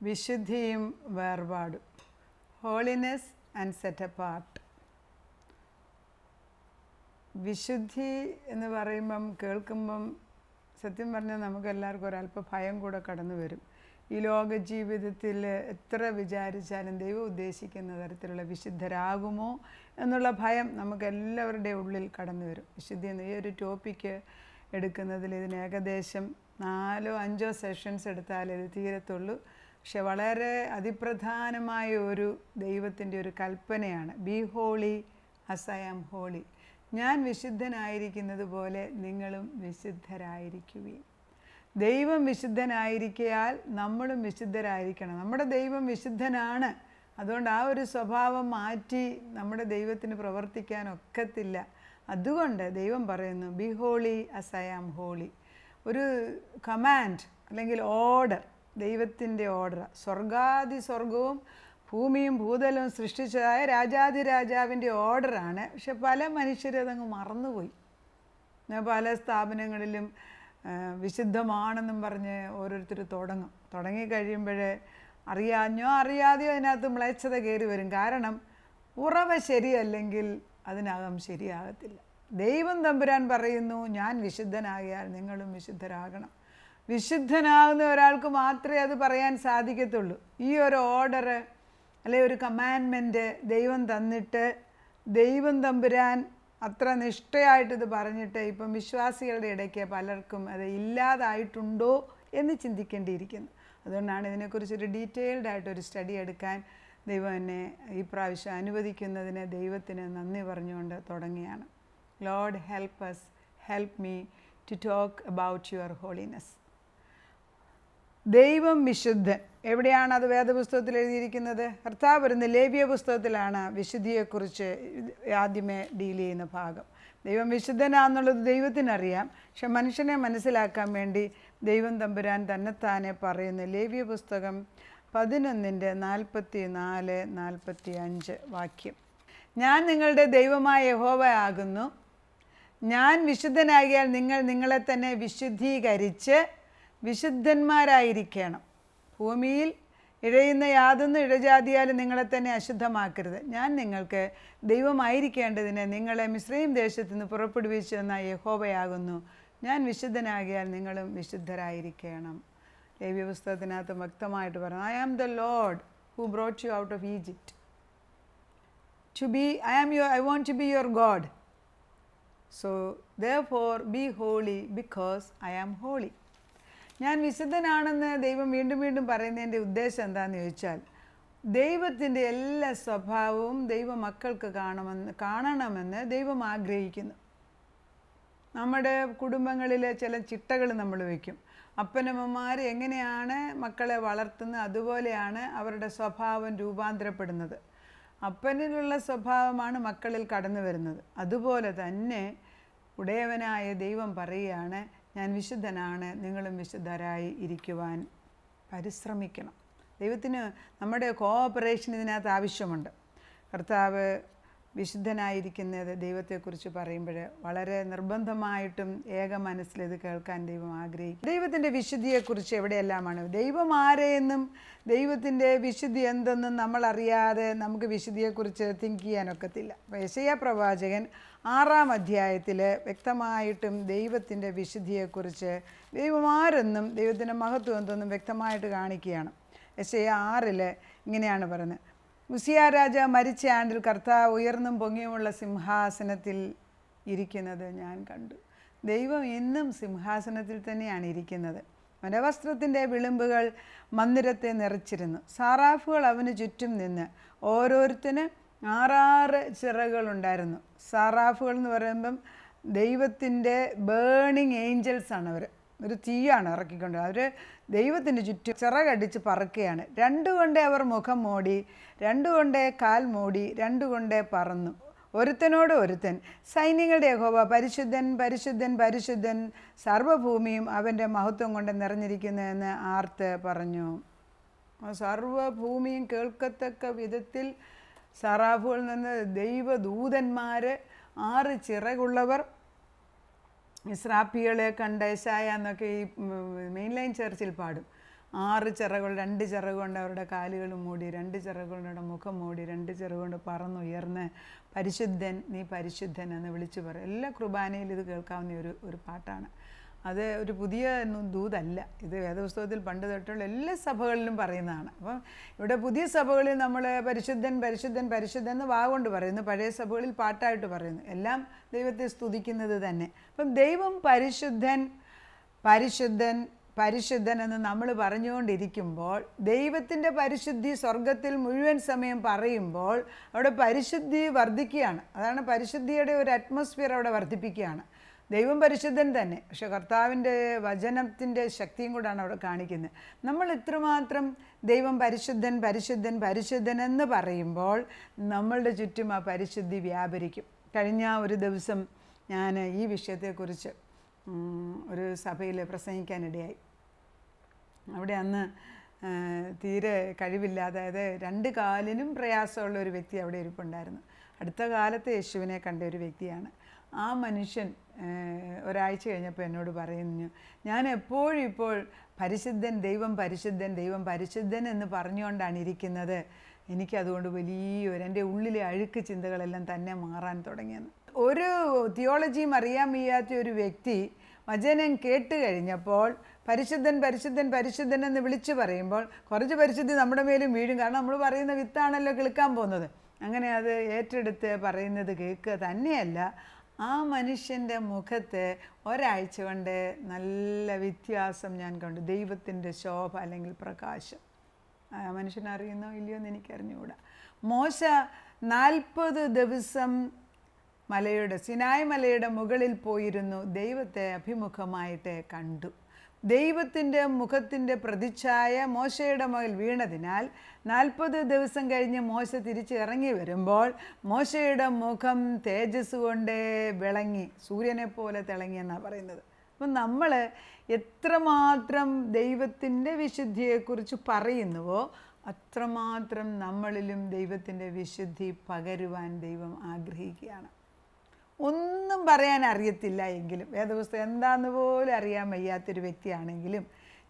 വിശുദ്ധിയും വേർപാടും. Holiness and set apart. വിശുദ്ധി എന്ന് പറയുമ്പം കേൾക്കുമ്പം സത്യം പറഞ്ഞാൽ നമുക്കെല്ലാവർക്കും ഒരല്പം ഭയം കൂടെ കടന്നു വരും. ഈ ലോക ജീവിതത്തിൽ എത്ര വിചാരിച്ചാലും ദൈവം ഉദ്ദേശിക്കുന്ന തരത്തിലുള്ള വിശുദ്ധരാകുമോ എന്നുള്ള ഭയം നമുക്കെല്ലാവരുടെ ഉള്ളിൽ കടന്നു വരും. വിശുദ്ധി എന്ന ഈ ഒരു ടോപ്പിക്ക് എടുക്കുന്നതിൽ ഇതിന് ഏകദേശം 4-5 സെഷൻസ് എടുത്താലേ ഇത് തീരത്തുള്ളൂ. പക്ഷെ വളരെ അതിപ്രധാനമായ ഒരു ദൈവത്തിൻ്റെ ഒരു കൽപ്പനയാണ്, be holy as I am holy. ഞാൻ വിശുദ്ധനായിരിക്കുന്നത് പോലെ നിങ്ങളും വിശുദ്ധരായിരിക്കുവിൻ. ദൈവം വിശുദ്ധനായിരിക്കയാൽ നമ്മളും വിശുദ്ധരായിരിക്കണം. നമ്മുടെ ദൈവം വിശുദ്ധനാണ്. അതുകൊണ്ട് ആ ഒരു സ്വഭാവം മാറ്റി നമ്മുടെ ദൈവത്തിന് പ്രവർത്തിക്കാൻ ഒക്കത്തില്ല. അതുകൊണ്ട് ദൈവം പറയുന്നു be holy as I am holy. ഒരു കമാൻഡ് അല്ലെങ്കിൽ ഓർഡർ, ദൈവത്തിൻ്റെ ഓർഡർ. സ്വർഗവും ഭൂമിയും ഭൂതലവും സൃഷ്ടിച്ചതായ രാജാധിരാജാവിൻ്റെ ഓർഡറാണ്. പക്ഷെ പല മനുഷ്യരതങ്ങ് മറന്നുപോയി. പല സ്ഥാപനങ്ങളിലും വിശുദ്ധമാണെന്നും പറഞ്ഞ് ഓരോരുത്തർ തുടങ്ങിക്കഴിയുമ്പോഴേ അറിയാഞ്ഞോ അറിയാതെയോ അതിനകത്ത് മ്ലേച്ഛത കയറി വരും. കാരണം ഉറവ ശരിയല്ലെങ്കിൽ അതിനകം ശരിയാകത്തില്ല. ദൈവം തമ്പുരാൻ പറയുന്നു, ഞാൻ വിശുദ്ധനാകിയാൽ നിങ്ങളും വിശുദ്ധരാകണം. വിശുദ്ധനാകുന്ന ഒരാൾക്ക് മാത്രമേ അത് പറയാൻ സാധിക്കത്തുള്ളൂ. ഈ ഒരു ഓർഡർ അല്ലെ ഒരു കമാൻഡ്മെൻറ്റ് ദൈവം തന്നിട്ട് ദൈവം തമ്പുരാൻ അത്ര നിഷ്ഠയായിട്ടിത് പറഞ്ഞിട്ട് ഇപ്പം വിശ്വാസികളുടെ ഇടയ്ക്ക് പലർക്കും അത് ഇല്ലാതായിട്ടുണ്ടോ എന്ന് ചിന്തിക്കേണ്ടിയിരിക്കുന്നു. അതുകൊണ്ടാണ് ഇതിനെക്കുറിച്ചൊരു ഡീറ്റെയിൽഡ് ആയിട്ടൊരു സ്റ്റഡി എടുക്കാൻ ദൈവം എന്നെ ഈ പ്രാവശ്യം അനുവദിക്കുന്നതിന് ദൈവത്തിന് നന്ദി പറഞ്ഞുകൊണ്ട് തുടങ്ങിയാണ്. Lord help me to talk about your holiness. ദൈവം വിശുദ്ധൻ. എവിടെയാണ് അത് വേദപുസ്തകത്തിൽ എഴുതിയിരിക്കുന്നത്? കർത്താവ് വരുന്ന ലേവ്യ പുസ്തകത്തിലാണ് വിശുദ്ധിയെക്കുറിച്ച് ആദ്യമേ ഡീൽ ചെയ്യുന്ന ഭാഗം. ദൈവം വിശുദ്ധനാണെന്നുള്ളത് ദൈവത്തിനറിയാം. പക്ഷെ മനുഷ്യനെ മനസ്സിലാക്കാൻ വേണ്ടി ദൈവം തമ്പുരാൻ തന്നെത്താനെ പറയുന്ന ലേവ്യ പുസ്തകം 11:44-45 വാക്യം. ഞാൻ നിങ്ങളുടെ ദൈവമായ യഹോവ ആകുന്നു. ഞാൻ വിശുദ്ധനാകിയാൽ നിങ്ങൾ നിങ്ങളെ തന്നെ വിശുദ്ധീകരിച്ച് വിശുദ്ധന്മാരായിരിക്കണം. ഭൂമിയിൽ ഇഴയുന്ന യാതൊന്നും ഇഴജാതിയാലും നിങ്ങളെ തന്നെ അശുദ്ധമാക്കരുത്. ഞാൻ നിങ്ങൾക്ക് ദൈവമായിരിക്കേണ്ടതിന് നിങ്ങളെ മിസ്രയീം ദേശത്തു നിന്ന് പുറപ്പെടുവിച്ചു എന്ന യഹോവയാകുന്നു. ഞാൻ വിശുദ്ധനാകിയാൽ നിങ്ങളും വിശുദ്ധരായിരിക്കണം. ലേവ്യ പുസ്തകത്തിനകത്ത് വ്യക്തമായിട്ട് പറഞ്ഞു, I am the Lord who brought you out of Egypt I want to be your God. So therefore be holy because I am holy. ഞാൻ വിശുദ്ധനാണെന്ന് ദൈവം വീണ്ടും വീണ്ടും പറയുന്നതിൻ്റെ ഉദ്ദേശം എന്താണെന്ന് ചോദിച്ചാൽ, ദൈവത്തിൻ്റെ എല്ലാ സ്വഭാവവും ദൈവ മക്കൾക്ക് കാണണമെന്ന് ദൈവം ആഗ്രഹിക്കുന്നു. നമ്മുടെ കുടുംബങ്ങളിലെ ചില ചിട്ടകൾ നമ്മൾ വയ്ക്കും. അപ്പനമ്മമാർ എങ്ങനെയാണ് മക്കളെ വളർത്തുന്നത് അതുപോലെയാണ് അവരുടെ സ്വഭാവം രൂപാന്തരപ്പെടുന്നത്. അപ്പനിലുള്ള സ്വഭാവമാണ് മക്കളിൽ കടന്നു വരുന്നത്. അതുപോലെ തന്നെ ഉടയവനായ ദൈവം പറയുകയാണ്, ഞാൻ വിശുദ്ധനാണ്, നിങ്ങളും വിശുദ്ധരായി ഇരിക്കുവാൻ പരിശ്രമിക്കണം. ദൈവത്തിന് നമ്മുടെ കോഓപ്പറേഷൻ ഇതിനകത്ത് ആവശ്യമുണ്ട്. കർത്താവ് വിശുദ്ധനായിരിക്കുന്നത് ദൈവത്തെക്കുറിച്ച് പറയുമ്പോൾ വളരെ നിർബന്ധമായിട്ടും ഏക മനസ്സിൽ ഇത് കേൾക്കാൻ ദൈവം ആഗ്രഹിക്കും. ദൈവത്തിൻ്റെ വിശുദ്ധിയെക്കുറിച്ച് എവിടെയെല്ലാമാണ് ദൈവം ആരെയെന്നും ദൈവത്തിൻ്റെ വിശുദ്ധി എന്തെന്നും നമ്മളറിയാതെ നമുക്ക് വിശുദ്ധിയെക്കുറിച്ച് തിങ്ക് ചെയ്യാനൊക്കത്തില്ല. അപ്പോൾ യെശയ്യാ പ്രവാചകൻ 6-ാം അധ്യായത്തിൽ വ്യക്തമായിട്ടും ദൈവത്തിൻ്റെ വിശുദ്ധിയെക്കുറിച്ച് ദൈവം ആരെന്നും ദൈവത്തിൻ്റെ മഹത്വം എന്തെന്നും വ്യക്തമായിട്ട് കാണിക്കുകയാണ്. യെശയ്യാ 6 ഇങ്ങനെയാണ് പറയുന്നത്, ഉസിയാ രാജാവ് മരിച്ച ആണ്ടിൽ കർത്താവ് ഉയർന്നും പൊങ്ങിയുമുള്ള സിംഹാസനത്തിൽ ഇരിക്കുന്നത് ഞാൻ കണ്ടു. ദൈവം ഇന്നും സിംഹാസനത്തിൽ തന്നെയാണ് ഇരിക്കുന്നത്. വനവസ്ത്രത്തിൻ്റെ വിളിമ്പുകൾ മന്ദിരത്തെ നിറച്ചിരുന്നു. സാറാഫുകൾ അവന് ചുറ്റും നിന്ന്, ഓരോരുത്തന് 6 ചിറകുകളുണ്ടായിരുന്നു. സാറാഫുകൾ എന്ന് പറയുമ്പം ദൈവത്തിൻ്റെ ബേണിങ് ഏഞ്ചൽസാണ്. ഒരു തീയാണ് ഇറക്കിക്കൊണ്ട് അവർ ദൈവത്തിൻ്റെ ചുറ്റും ചിറകടിച്ച് പറക്കുകയാണ്. 2 കൊണ്ട് അവർ മുഖം മൂടി, 2 കൊണ്ട് കാൽ മൂടി, 2 കൊണ്ട് പറന്നു. ഒരുത്തനോട് ഒരുത്തൻ, സൈന്യങ്ങളുടെ യഹോവ പരിശുദ്ധൻ പരിശുദ്ധൻ പരിശുദ്ധൻ, സർവ്വഭൂമിയും അവൻ്റെ മഹത്വം കൊണ്ട് നിറഞ്ഞിരിക്കുന്നതെന്ന് ആർത്ത് പറഞ്ഞു. സർവ്വഭൂമിയും കേൾക്കത്തക്ക വിധത്തിൽ സറാഫുകളിൽ നിന്ന് ദൈവദൂതന്മാർ 6 ചിറകുള്ളവർ ഇസ്രാപ്പികളെ കണ്ട യെശയ്യാ എന്നൊക്കെ ഈ മെയിൻ ലൈൻ ചർച്ചിൽ പാടും. 6 ചിറകുകൾ, 2 ചിറകുകൊണ്ട് അവരുടെ കാലുകൾ മൂടി, 2 ചിറകുകളുടെ മുഖം മൂടി, 2 ചിറകുകൊണ്ട് പറന്നുയർന്ന് പരിശുദ്ധൻ നീ പരിശുദ്ധൻ എന്ന് വിളിച്ചു പറയും. എല്ലാ കുർബാനയിലും ഇത് കേൾക്കാവുന്ന ഒരു പാട്ടാണ്. അത് ഒരു പുതിയ ദൂതല്ല, ഇത് വേദപുസ്തകത്തിൽ പണ്ട് തൊട്ടുള്ള എല്ലാ സഭകളിലും പറയുന്നതാണ്. അപ്പം ഇവിടെ പുതിയ സഭകളിൽ നമ്മൾ പരിശുദ്ധൻ പരിശുദ്ധൻ പരിശുദ്ധൻ എന്ന് വാഗൊണ്ട് പറയുന്നു, പഴയ സഭകളിൽ പാട്ടായിട്ട് പറയുന്നു. എല്ലാം ദൈവത്തെ സ്തുതിക്കുന്നത് തന്നെ. അപ്പം ദൈവം പരിശുദ്ധൻ പരിശുദ്ധൻ പരിശുദ്ധൻ എന്ന് നമ്മൾ പറഞ്ഞുകൊണ്ടിരിക്കുമ്പോൾ, ദൈവത്തിൻ്റെ പരിശുദ്ധി സ്വർഗത്തിൽ മുഴുവൻ സമയം പറയുമ്പോൾ അവിടെ പരിശുദ്ധി വർദ്ധിക്കുകയാണ്. അതാണ് പരിശുദ്ധിയുടെ ഒരു അറ്റ്മോസ്ഫിയർ അവിടെ വർദ്ധിപ്പിക്കുകയാണ്. ദൈവം പരിശുദ്ധൻ തന്നെ, പക്ഷെ കർത്താവിൻ്റെ വചനത്തിൻ്റെ ശക്തിയും കൂടാണ് അവിടെ കാണിക്കുന്നത്. നമ്മൾ ഇത്രമാത്രം ദൈവം പരിശുദ്ധൻ പരിശുദ്ധൻ പരിശുദ്ധൻ എന്ന് പറയുമ്പോൾ നമ്മളുടെ ചുറ്റും ആ പരിശുദ്ധി വ്യാപരിക്കും. കഴിഞ്ഞ ഒരു ദിവസം ഞാൻ ഈ വിഷയത്തെക്കുറിച്ച് ഒരു സഭയിൽ പ്രസംഗിക്കാനിടയായി. അവിടെ അന്ന് തീരെ കഴിവില്ലാതെ, അതായത് 2 കാലിനും പ്രയാസമുള്ള ഒരു വ്യക്തി അവിടെ ഇരിപ്പുണ്ടായിരുന്നു. അടുത്ത കാലത്ത് യേശുവിനെ കണ്ട ഒരു വ്യക്തിയാണ്. ആ മനുഷ്യൻ ഒരാഴ്ച കഴിഞ്ഞപ്പോൾ എന്നോട് പറയുന്നു, ഞാൻ എപ്പോഴും ഇപ്പോൾ പരിശുദ്ധൻ ദൈവം പരിശുദ്ധൻ ദൈവം പരിശുദ്ധൻ എന്ന് പറഞ്ഞുകൊണ്ടാണ് ഇരിക്കുന്നത്. എനിക്കതുകൊണ്ട് വലിയൊരു എൻ്റെ ഉള്ളിലെ അഴുക്ക് ചിന്തകളെല്ലാം തന്നെ മാറാൻ തുടങ്ങിയെന്ന്. ഒരു തിയോളജിയും അറിയാൻ വയ്യാത്ത ഒരു വ്യക്തി വചനം കേട്ട് കഴിഞ്ഞപ്പോൾ പരിശുദ്ധൻ പരിശുദ്ധൻ പരിശുദ്ധൻ എന്ന് വിളിച്ചു പറയുമ്പോൾ കുറച്ച് പരിശുദ്ധി നമ്മുടെ മേലും വീഴും. കാരണം നമ്മൾ പറയുന്ന വിത്താണല്ലോ കിളുക്കാൻ പോകുന്നത്. അങ്ങനെ അത് ഏറ്റെടുത്ത് പറയുന്നത് കേൾക്കുക തന്നെയല്ല, ആ മനുഷ്യൻ്റെ മുഖത്ത് ഒരാഴ്ച കൊണ്ട് നല്ല വ്യത്യാസം ഞാൻ കണ്ടു. ദൈവത്തിൻ്റെ ശോഭ അല്ലെങ്കിൽ പ്രകാശം. ആ മനുഷ്യനറിയുന്നോ ഇല്ലയോ എന്ന് എനിക്കറിഞ്ഞുകൂടാ. മോശ 40 ദിവസം സിനായ് മലയുടെ മുകളിൽ പോയിരുന്നു. ദൈവത്തെ അഭിമുഖമായിട്ട് കണ്ടു. ദൈവത്തിൻ്റെ മുഖത്തിൻ്റെ പ്രതിച്ഛായ മോശയുടെ മേൽ വീണതിനാൽ 40 ദിവസം കഴിഞ്ഞ് മോശ തിരിച്ച് ഇറങ്ങി വരുമ്പോൾ മോശയുടെ മുഖം തേജസ് കൊണ്ട് വിളങ്ങി, സൂര്യനെ പോലെ തിളങ്ങിയെന്നാണ് പറയുന്നത്. അപ്പം നമ്മൾ എത്രമാത്രം ദൈവത്തിൻ്റെ വിശുദ്ധിയെക്കുറിച്ച് പറയുന്നുവോ അത്രമാത്രം നമ്മളിലും ദൈവത്തിൻ്റെ വിശുദ്ധി പകരുവാൻ ദൈവം ആഗ്രഹിക്കുകയാണ്. ഒന്നും പറയാൻ അറിയത്തില്ല എങ്കിലും, വേദപുസ്തകം എന്താണെന്ന് പോലും അറിയാൻ വയ്യാത്തൊരു വ്യക്തിയാണെങ്കിലും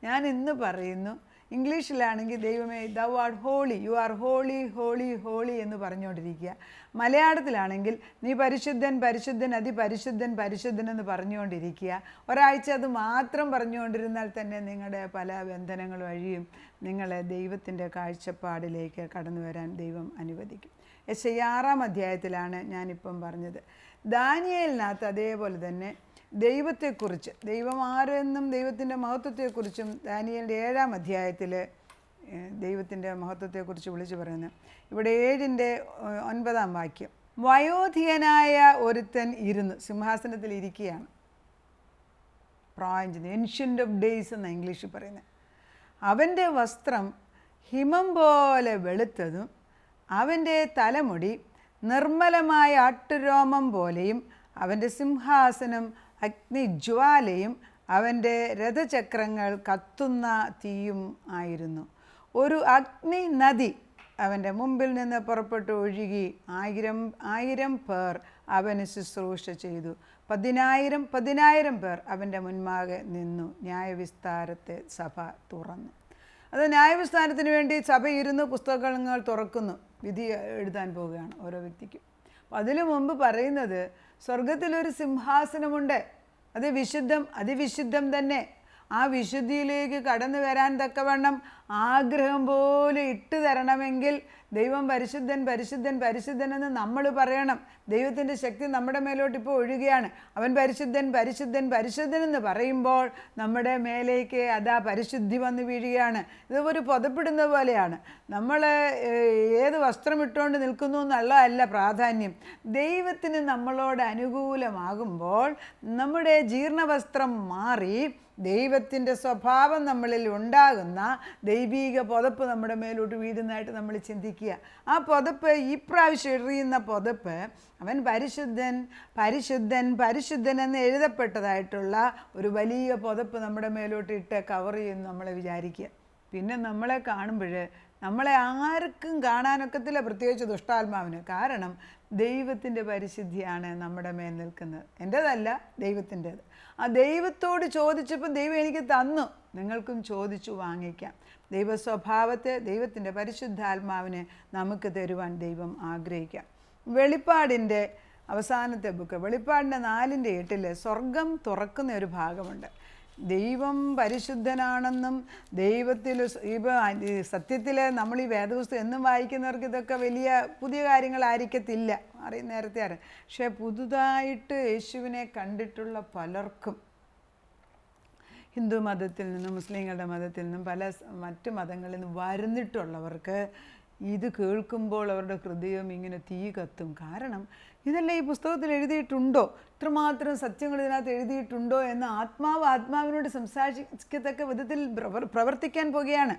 ഞാൻ ഇന്ന് പറയുന്നു, ഇംഗ്ലീഷിലാണെങ്കിൽ ദൈവമേ thou are holy, you are holy holy holy എന്ന് പറഞ്ഞുകൊണ്ടിരിക്കുക. മലയാളത്തിലാണെങ്കിൽ നീ പരിശുദ്ധൻ പരിശുദ്ധൻ അതിപരിശുദ്ധൻ പരിശുദ്ധൻ എന്ന് പറഞ്ഞുകൊണ്ടിരിക്കുക. ഒരാഴ്ച അത് മാത്രം പറഞ്ഞുകൊണ്ടിരുന്നാൽ തന്നെ നിങ്ങളുടെ പല ബന്ധനങ്ങൾ വഴിയും നിങ്ങളെ ദൈവത്തിൻ്റെ കാഴ്ചപ്പാടിലേക്ക് കടന്നു വരാൻ ദൈവം അനുവദിക്കും. യെശയ്യാ 6-ാം അധ്യായത്തിലാണ് ഞാനിപ്പം പറഞ്ഞത്. ദാനിയേലിനകത്ത് അതേപോലെ തന്നെ ദൈവത്തെക്കുറിച്ച്, ദൈവം ആരെന്നും ദൈവത്തിൻ്റെ മഹത്വത്തെക്കുറിച്ചും ദാനിയേലിൻ്റെ 7-ാം അധ്യായത്തിൽ ദൈവത്തിൻ്റെ മഹത്വത്തെക്കുറിച്ച് വിളിച്ചു പറയുന്നത്. ഇവിടെ 7-ന്റെ 9-ാം വാക്യം, വയോധികനായ ഒരുത്തൻ ഇരുന്ന് സിംഹാസനത്തിൽ ഇരിക്കുകയാണ്. പ്രായം, ഏൻഷ്യൻ്റ് ഓഫ് ഡേയ്സ് എന്ന ഇംഗ്ലീഷിൽ പറയുന്നത്. അവൻ്റെ വസ്ത്രം ഹിമം പോലെ വെളുത്തതും അവൻ്റെ തലമുടി നിർമ്മലമായ ആട്ടുരോമം പോലെയും അവൻ്റെ സിംഹാസനം അഗ്നിജ്വാലയും അവൻ്റെ രഥചക്രങ്ങൾ കത്തുന്ന തീയും ആയിരുന്നു. ഒരു അഗ്നി നദി അവൻ്റെ മുമ്പിൽ നിന്ന് പുറപ്പെട്ടു ഒഴുകി 1000 പേർ അവന് ശുശ്രൂഷ ചെയ്തു. 10,000 പേർ അവൻ്റെ മുൻപാകെ നിന്നു. ന്യായവിസ്താരത്തെ സഭ തുറന്നു. അത് ന്യായവിസ്താരത്തിന് വേണ്ടി സഭ ഇരുന്ന് പുസ്തകങ്ങൾ തുറക്കുന്നു, വിധി എഴുതാൻ പോവുകയാണ് ഓരോ വ്യക്തിക്കും. അപ്പം അതിനു മുമ്പ് പറയുന്നത് സ്വർഗത്തിലൊരു സിംഹാസനമുണ്ട്, അത് വിശുദ്ധം അതിവിശുദ്ധം തന്നെ. ആ വിശുദ്ധിയിലേക്ക് കടന്നു വരാൻ തക്കവണ്ണം ആഗ്രഹം പോലെ ഇട്ട് തരണമെങ്കിൽ ദൈവം പരിശുദ്ധൻ പരിശുദ്ധൻ പരിശുദ്ധൻ എന്ന് നമ്മൾ പറയണം. ദൈവത്തിൻ്റെ ശക്തി നമ്മുടെ മേലോട്ട് ഇപ്പോൾ ഒഴുകുകയാണ്. അവൻ പരിശുദ്ധൻ പരിശുദ്ധൻ പരിശുദ്ധൻ എന്ന് പറയുമ്പോൾ നമ്മുടെ മേലേക്ക് അതാ പരിശുദ്ധി വന്ന് വീഴുകയാണ്. ഇത് ഒരു പുതപ്പിടുന്ന പോലെയാണ്. നമ്മൾ ഏത് വസ്ത്രം ഇട്ടുകൊണ്ട് നിൽക്കുന്നു എന്നുള്ളതല്ല പ്രാധാന്യം. ദൈവത്തിന് നമ്മളോട് അനുകൂലമാകുമ്പോൾ നമ്മുടെ ജീർണവസ്ത്രം മാറി ദൈവത്തിൻ്റെ സ്വഭാവം നമ്മളിൽ ഉണ്ടാകുന്ന ദൈവീക പുതപ്പ് നമ്മുടെ മേലോട്ട് വീഴുന്നതായിട്ട് നമ്മൾ ചിന്തിക്കുക. ആ പുതപ്പ്, ഈ പ്രാവശ്യം എറിയുന്ന പുതപ്പ്, അവൻ പരിശുദ്ധൻ പരിശുദ്ധൻ പരിശുദ്ധൻ എന്ന് എഴുതപ്പെട്ടതായിട്ടുള്ള ഒരു വലിയ പുതപ്പ് നമ്മുടെ മേലോട്ട് ഇട്ട് കവർ ചെയ്യുന്നു നമ്മളെ വിചാരിക്കുക. പിന്നെ നമ്മളെ കാണുമ്പോൾ നമ്മളെ ആർക്കും കാണാനൊക്കത്തില്ല, പ്രത്യേകിച്ച് ദുഷ്ടാത്മാവിന്. കാരണം ദൈവത്തിൻ്റെ പരിശുദ്ധിയാണ് നമ്മുടെ മേൽ നിൽക്കുന്നത്, എൻ്റേതല്ല, ദൈവത്തിൻ്റേത്. ആ ദൈവത്തോട് ചോദിച്ചപ്പോൾ ദൈവം എനിക്ക് തന്നു. നിങ്ങൾക്കും ചോദിച്ചു വാങ്ങിക്കാം. ദൈവസ്വഭാവത്തെ, ദൈവത്തിൻ്റെ പരിശുദ്ധാത്മാവിനെ നമുക്ക് തരുവാൻ ദൈവം ആഗ്രഹിക്കാം. വെളിപ്പാടിൻ്റെ അവസാനത്തെ ബുക്ക്, വെളിപ്പാടിൻ്റെ 4:8 സ്വർഗം തുറക്കുന്ന ഒരു ഭാഗമുണ്ട്. ദൈവം പരിശുദ്ധനാണെന്നും ദൈവത്തിൽ സത്യത്തിൽ നമ്മൾ ഈ വേദപുസ്തകം എന്നും വായിക്കുന്നവർക്ക് ഇതൊക്കെ വലിയ പുതിയ കാര്യങ്ങളായിരിക്കത്തില്ല, നേരത്തെ അറിയാം. പക്ഷേ പുതുതായിട്ട് യേശുവിനെ കണ്ടിട്ടുള്ള പലർക്കും, ഹിന്ദു മതത്തിൽ നിന്നും മുസ്ലിങ്ങളുടെ മതത്തിൽ നിന്നും മറ്റു മതങ്ങളിൽ നിന്നും വരുന്നിട്ടുള്ളവർക്ക് ഇത് കേൾക്കുമ്പോൾ അവരുടെ ഹൃദയം ഇങ്ങനെ തീ കത്തും. കാരണം ഇതെല്ലാം ഈ പുസ്തകത്തിൽ എഴുതിയിട്ടുണ്ടോ, ഇത്രമാത്രം സത്യങ്ങൾ ഇതിനകത്ത് എഴുതിയിട്ടുണ്ടോ എന്ന് ആത്മാവിനോട് സംസാരിക്കത്തക്ക വിധത്തിൽ പ്രവർത്തിക്കാൻ പോകുകയാണ്.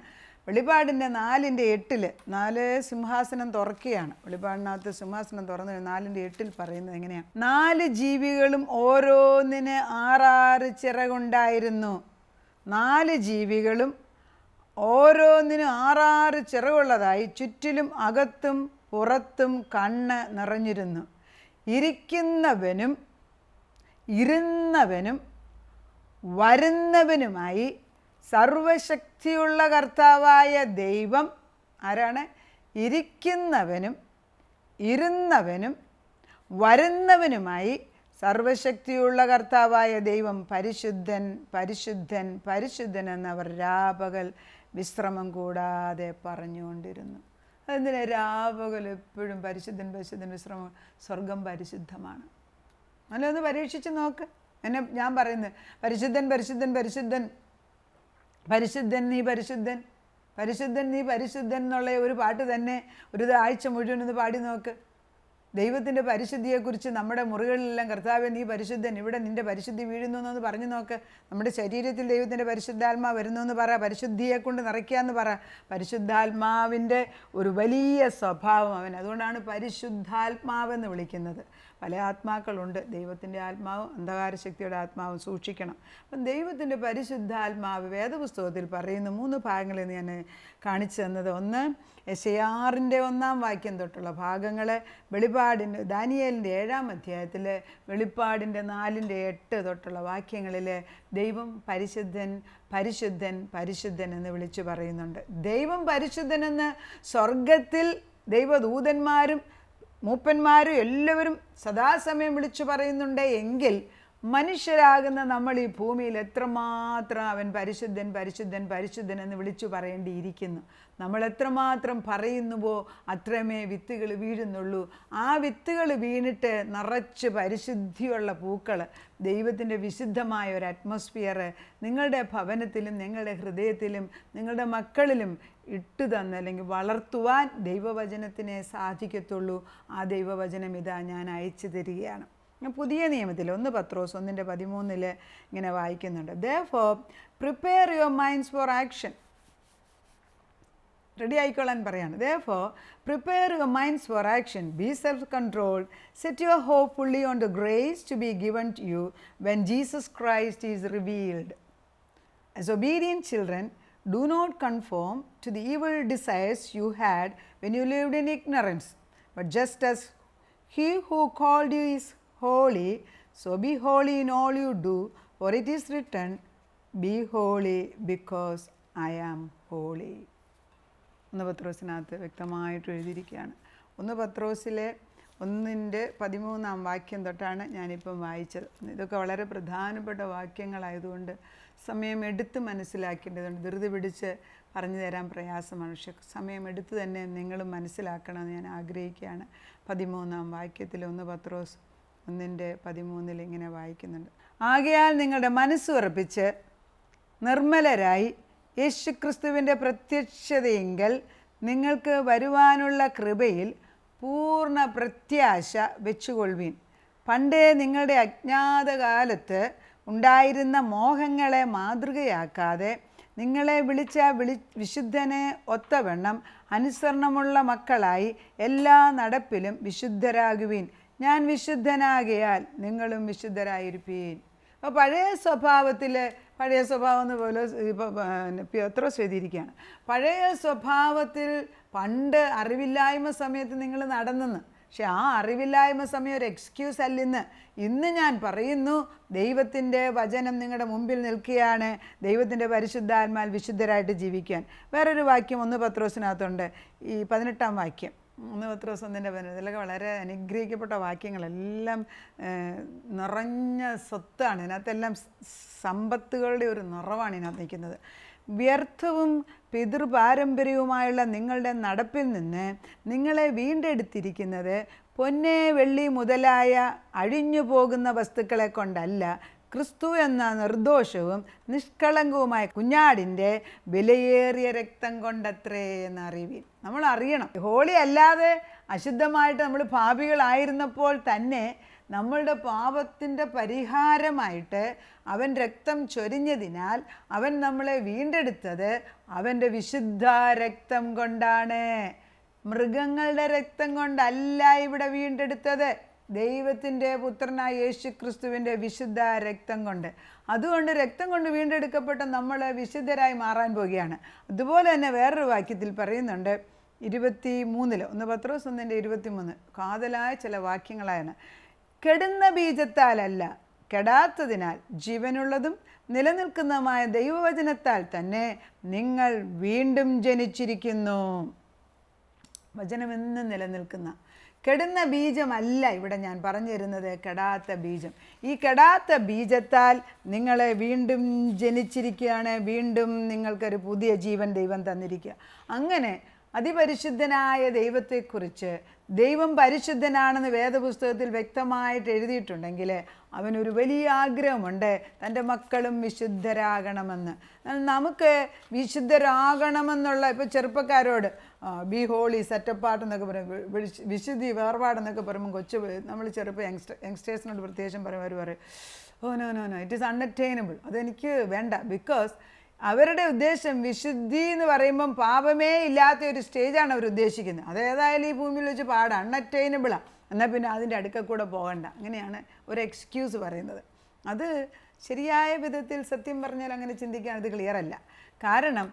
വെളിപ്പാടിൻ്റെ 4:8 4 സിംഹാസനം തുറക്കുകയാണ്. വെളിപ്പാടിനകത്ത് സിംഹാസനം തുറന്ന് 4:8 പറയുന്നത് എങ്ങനെയാണ്? 4 ജീവികളും ഓരോന്നിന് 6 ചിറകുണ്ടായിരുന്നു. 4 ജീവികളും ഓരോന്നിനും 6 ചിറകുള്ളതായി ചുറ്റിലും അകത്തും പുറത്തും കണ്ണ് നിറഞ്ഞിരുന്നു. ഇരിക്കുന്നവനും ഇരുന്നവനും വരുന്നവനുമായി സർവശക്തിയുള്ള കർത്താവായ ദൈവം ആരാണ്? ഇരിക്കുന്നവനും ഇരുന്നവനും വരുന്നവനുമായി സർവശക്തിയുള്ള കർത്താവായ ദൈവം പരിശുദ്ധൻ പരിശുദ്ധൻ പരിശുദ്ധൻ എന്നവർ രാപകൽ വിശ്രമം കൂടാതെ പറഞ്ഞുകൊണ്ടിരുന്നു. അതെന്തിനാ രാപകൽ എപ്പോഴും പരിശുദ്ധൻ പരിശുദ്ധൻ വിശ്രമം? സ്വർഗം പരിശുദ്ധമാണ്. ഒന്ന് പരീക്ഷിച്ച് നോക്ക്. ഞാൻ പറയുന്നത് പരിശുദ്ധൻ പരിശുദ്ധൻ പരിശുദ്ധൻ പരിശുദ്ധൻ നീ പരിശുദ്ധൻ പരിശുദ്ധൻ നീ പരിശുദ്ധൻ എന്നുള്ള ഒരു പാട്ട് തന്നെ ഒരു ആഴ്ച മുഴുവൻ ഒന്ന് പാടി നോക്ക്. ദൈവത്തിൻ്റെ പരിശുദ്ധിയെക്കുറിച്ച് നമ്മുടെ മുറികളിലെല്ലാം കർത്താവേ നീ പരിശുദ്ധൻ, ഇവിടെ നിൻ്റെ പരിശുദ്ധി വീഴുന്നു എന്നൊന്ന് പറഞ്ഞു നോക്ക്. നമ്മുടെ ശരീരത്തിൽ ദൈവത്തിൻ്റെ പരിശുദ്ധാത്മാവ് വരുന്നു എന്ന് പറ, പരിശുദ്ധിയെ കൊണ്ട് നിറയ്ക്കാമെന്ന് പറ. പരിശുദ്ധാത്മാവിൻ്റെ ഒരു വലിയ സ്വഭാവം അവൻ. അതുകൊണ്ടാണ് പരിശുദ്ധാത്മാവെന്ന് വിളിക്കുന്നത്. പല ആത്മാക്കളുണ്ട്, ദൈവത്തിൻ്റെ ആത്മാവും അന്ധകാര ശക്തിയുടെ ആത്മാവും സൂക്ഷിക്കണം. അപ്പം ദൈവത്തിൻ്റെ പരിശുദ്ധാത്മാവ് വേദപുസ്തകത്തിൽ പറയുന്ന 3 ഭാഗങ്ങളിൽ ഞാൻ കാണിച്ചു തന്നത്, ഒന്ന് യെശയ്യാറിൻ്റെ 1-ാം വാക്യം തൊട്ടുള്ള ഭാഗങ്ങൾ, വെളിപ്പാടിൻ്റെ ദാനിയേലിൻ്റെ 7-ാം അധ്യായത്തിൽ വെളിപ്പാടിൻ്റെ 4:8 തൊട്ടുള്ള വാക്യങ്ങളിൽ ദൈവം പരിശുദ്ധൻ പരിശുദ്ധൻ പരിശുദ്ധൻ എന്ന് വിളിച്ചു പറയുന്നുണ്ട്. ദൈവം പരിശുദ്ധനെന്ന് സ്വർഗത്തിൽ ദൈവദൂതന്മാരും മൂപ്പന്മാരും എല്ലാവരും സദാസമയം വിളിച്ചു പറയുന്നുണ്ട് എങ്കിൽ മനുഷ്യരാകുന്ന നമ്മൾ ഈ ഭൂമിയിൽ എത്രമാത്രം അവൻ പരിശുദ്ധൻ പരിശുദ്ധൻ പരിശുദ്ധൻ എന്ന് വിളിച്ചു പറയേണ്ടിയിരിക്കുന്നു. നമ്മൾ എത്രമാത്രം പറയുന്നുവോ അത്രമേ വിത്തുകൾ വീഴുന്നുള്ളൂ. ആ വിത്തുകൾ വീണിട്ട് നിറച്ച് പരിശുദ്ധിയുള്ള പൂക്കൾ, ദൈവത്തിൻ്റെ വിശുദ്ധമായ ഒരു അറ്റ്മോസ്ഫിയർ നിങ്ങളുടെ ഭവനത്തിലും നിങ്ങളുടെ ഹൃദയത്തിലും നിങ്ങളുടെ മക്കളിലും ഇട്ടു തന്ന് അല്ലെങ്കിൽ വളർത്തുവാൻ ദൈവവചനത്തിനെ സാധിക്കത്തുള്ളൂ. ആ ദൈവവചനം ഇതാ ഞാൻ അയച്ചു തരികയാണ്. പുതിയ നിയമത്തിൽ 1 പത്രോസ് 1:13 ഇങ്ങനെ വായിക്കുന്നുണ്ട്, therefore prepare your minds for action. Ready ആയിക്കൊള്ളാൻ പറയാണ്. therefore prepare your minds for action, be self-controlled, set your hope fully on the grace to be given to you when Jesus Christ is revealed. As obedient children, do not conform to the evil desires you had when you lived in ignorance, but just as he who called you is holy, so be holy in all you do, for it is written, be holy because I am holy. 1 പത്രോസിനകത്ത് വ്യക്തമായിട്ട് എഴുതിയിരിക്കുകയാണ്. 1 പത്രോസിലെ 1:13 വാക്യം തൊട്ടാണ് ഞാനിപ്പം വായിച്ചത്. ഇതൊക്കെ വളരെ പ്രധാനപ്പെട്ട വാക്യങ്ങളായതുകൊണ്ട് സമയം എടുത്ത് മനസ്സിലാക്കേണ്ടതുണ്ട്. ധൃതി പിടിച്ച് പറഞ്ഞു തരാൻ പ്രയാസമാണ്, പക്ഷെ സമയം എടുത്ത് തന്നെ നിങ്ങൾ മനസ്സിലാക്കണമെന്ന് ഞാൻ ആഗ്രഹിക്കുകയാണ്. 13 വാക്യത്തിൽ 1 പത്രോസ് 1:13 ഇങ്ങനെ വായിക്കുന്നുണ്ട്, ആകയാൽ നിങ്ങളുടെ മനസ്സ് ഉറപ്പിച്ച് നിർമ്മലരായി യേശുക്രിസ്തുവിൻ്റെ പ്രത്യക്ഷതയെങ്കിൽ നിങ്ങൾക്ക് വരുവാനുള്ള കൃപയിൽ പൂർണ്ണ പ്രത്യാശ വെച്ചുകൊള്ളുവീൻ. പണ്ടേ നിങ്ങളുടെ അജ്ഞാതകാലത്ത് ഉണ്ടായിരുന്ന മോഹങ്ങളെ മാതൃകയാക്കാതെ നിങ്ങളെ വിളിച്ച വിശുദ്ധനെ ഒത്തവണ്ണം അനുസരണമുള്ള മക്കളായി എല്ലാ നടപ്പിലും വിശുദ്ധരാകുവീൻ. ഞാൻ വിശുദ്ധനാകിയാൽ നിങ്ങളും വിശുദ്ധരായിരിപ്പീൻ. അപ്പോൾ പഴയ സ്വഭാവം എന്ന് പോലെ പത്രോസ് എഴുതിയിരിക്കുകയാണ്. പഴയ സ്വഭാവത്തിൽ പണ്ട് അറിവില്ലായ്മ സമയത്ത് നിങ്ങൾ നടന്നെന്ന്, പക്ഷെ ആ അറിവില്ലായ്മ സമയം ഒരു എക്സ്ക്യൂസ് അല്ലെന്ന്. ഇന്ന് ഞാൻ പറയുന്നു, ദൈവത്തിൻ്റെ വചനം നിങ്ങളുടെ മുമ്പിൽ നിൽക്കുകയാണ്. ദൈവത്തിൻ്റെ പരിശുദ്ധാത്മാൽ വിശുദ്ധരായിട്ട് ജീവിക്കാൻ. വേറൊരു വാക്യം 1 പത്രോസിനകത്തുണ്ട്, ഈ 18-ാം വാക്യം. 1 പത്രോസ് 1:15. ഇതിലൊക്കെ വളരെ അനുഗ്രഹിക്കപ്പെട്ട വാക്യങ്ങളെല്ലാം നിറഞ്ഞ സ്വത്താണ്. ഇതിനകത്തെല്ലാം സമ്പത്തുകളുടെ ഒരു നിറവാണ് ഇതിനകത്ത് നിൽക്കുന്നത്. വ്യർത്ഥവും പിതൃപാരമ്പര്യവുമായുള്ള നിങ്ങളുടെ നടപ്പിൽ നിന്ന് നിങ്ങളെ വീണ്ടെടുത്തിരിക്കുന്നത് പൊന്നെ വെള്ളി മുതലായ അഴിഞ്ഞു പോകുന്ന വസ്തുക്കളെ കൊണ്ടല്ല, ക്രിസ്തു എന്ന നിർദോഷവും നിഷ്കളങ്കവുമായ കുഞ്ഞാടിൻ്റെ വിലയേറിയ രക്തം കൊണ്ടത്രേ എന്നറിവീൻ. നമ്മൾ അറിയണം, ഹോളി അല്ലാതെ അശുദ്ധമായിട്ട് നമ്മൾ പാപികളായിരുന്നപ്പോൾ തന്നെ നമ്മളുടെ പാപത്തിൻ്റെ പരിഹാരമായിട്ട് അവൻ രക്തം ചൊരിഞ്ഞതിനാൽ അവൻ നമ്മളെ വീണ്ടെടുത്തത് അവൻ്റെ വിശുദ്ധ രക്തം കൊണ്ടാണ്. മൃഗങ്ങളുടെ രക്തം കൊണ്ടല്ല ഇവിടെ വീണ്ടെടുത്തത്, ദൈവത്തിൻ്റെ പുത്രനായ യേശു ക്രിസ്തുവിൻ്റെ വിശുദ്ധ രക്തം കൊണ്ട്. അതുകൊണ്ട് രക്തം കൊണ്ട് വീണ്ടെടുക്കപ്പെട്ട നമ്മൾ വിശുദ്ധരായി മാറാൻ പോവുകയാണ്. അതുപോലെ തന്നെ വേറൊരു വാക്യത്തിൽ പറയുന്നുണ്ട്, 23-ൽ 1 പത്രോസ് 1:23, കാതലായ ചില വാക്യങ്ങളാണ്. കെടുന്ന ബീജത്താലല്ല, കെടാത്തതിനാൽ ജീവനുള്ളതും നിലനിൽക്കുന്നതുമായ ദൈവവചനത്താൽ തന്നെ നിങ്ങൾ വീണ്ടും ജനിച്ചിരിക്കുന്നു. വചനമെന്നും നിലനിൽക്കുന്ന കെടുന്ന ബീജമല്ല ഇവിടെ ഞാൻ പറഞ്ഞു തരുന്നത്, കെടാത്ത ബീജം. ഈ കെടാത്ത ബീജത്താൽ നിങ്ങളെ വീണ്ടും ജനിച്ചിരിക്കുകയാണ്. വീണ്ടും നിങ്ങൾക്കൊരു പുതിയ ജീവൻ ദൈവം തന്നിരിക്കുക. അങ്ങനെ അതിപരിശുദ്ധനായ ദൈവത്തെക്കുറിച്ച്, ദൈവം പരിശുദ്ധനാണെന്ന് വേദപുസ്തകത്തിൽ വ്യക്തമായിട്ട് എഴുതിയിട്ടുണ്ടെങ്കിൽ അവനൊരു വലിയ ആഗ്രഹമുണ്ട്, തൻ്റെ മക്കളും വിശുദ്ധരാകണമെന്ന്. നമുക്ക് വിശുദ്ധരാകണമെന്നുള്ള, ഇപ്പോൾ ചെറുപ്പക്കാരോട് ബി ഹോളി, സെറ്റപ്പാട്ട് എന്നൊക്കെ പറയും, വിശുദ്ധി വേർപാടെന്നൊക്കെ പറയുമ്പോൾ നമ്മൾ ചെറുപ്പം യങ്സ്റ്റേഴ്സിനോട് പ്രത്യേകിച്ചും പറയും, oh no no no, it is unattainable, അതെനിക്ക് വേണ്ട. ബിക്കോസ് അവരുടെ ഉദ്ദേശം വിശുദ്ധി എന്ന് പറയുമ്പം പാപമേ ഇല്ലാത്ത ഒരു സ്റ്റേജാണ് അവർ ഉദ്ദേശിക്കുന്നത്. അതേതായാലും ഈ ഭൂമിയിൽ വെച്ച് അൺഅറ്റൈനബിളാണ്, എന്നാൽ പിന്നെ അതിൻ്റെ അടുക്ക കൂടെ പോകണ്ട, അങ്ങനെയാണ് ഒരു എക്സ്ക്യൂസ് പറയുന്നത്. അത് ശരിയായ വിധത്തിൽ സത്യം പറഞ്ഞാൽ അങ്ങനെ ചിന്തിക്കാൻ അത് ക്ലിയർ അല്ല. കാരണം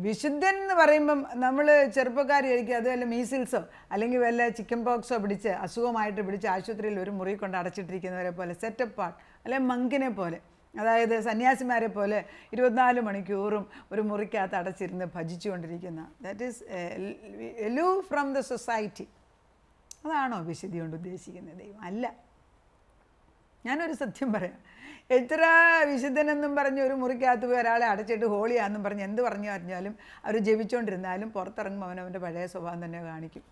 വിശുദ്ധൻ എന്ന് പറയുമ്പം നമ്മൾ ചെറുപ്പക്കാർ ആയിരിക്കും അത് വല്ല മീസിൽസോ അല്ലെങ്കിൽ വല്ല ചിക്കൻ പോക്സോ പിടിച്ച് അസുഖമായിട്ട് പിടിച്ച് ആശുപത്രിയിൽ ഒരു മുറി കൊണ്ട് അടച്ചിട്ടിരിക്കുന്നവരെ പോലെ, സെറ്റപ്പാർട്ട് അല്ലെങ്കിൽ മങ്കിനെ പോലെ, അതായത് സന്യാസിമാരെ പോലെ 24 മണിക്കൂറും ഒരു മുറിക്കകത്ത് അടച്ചിരുന്ന് ഭജിച്ചുകൊണ്ടിരിക്കുന്ന, that is aloof from the society. അതാണോ വിശുദ്ധി കൊണ്ട് ഉദ്ദേശിക്കുന്നത് ദൈവം? അല്ല. ഞാനൊരു സത്യം പറയാം, എത്ര വിശുദ്ധനെന്നും പറഞ്ഞ് ഒരു മുറിക്കകത്ത് പോയി ഒരാളെ അടച്ചിട്ട് ഹോളിയാണെന്നും പറഞ്ഞ് എന്ത് പറഞ്ഞു പറഞ്ഞാലും അവർ ജപിച്ചുകൊണ്ടിരുന്നാലും പുറത്തിറങ്ങുമ്പോൾ അവനവൻ്റെ പഴയ സ്വഭാവം തന്നെ കാണിക്കും.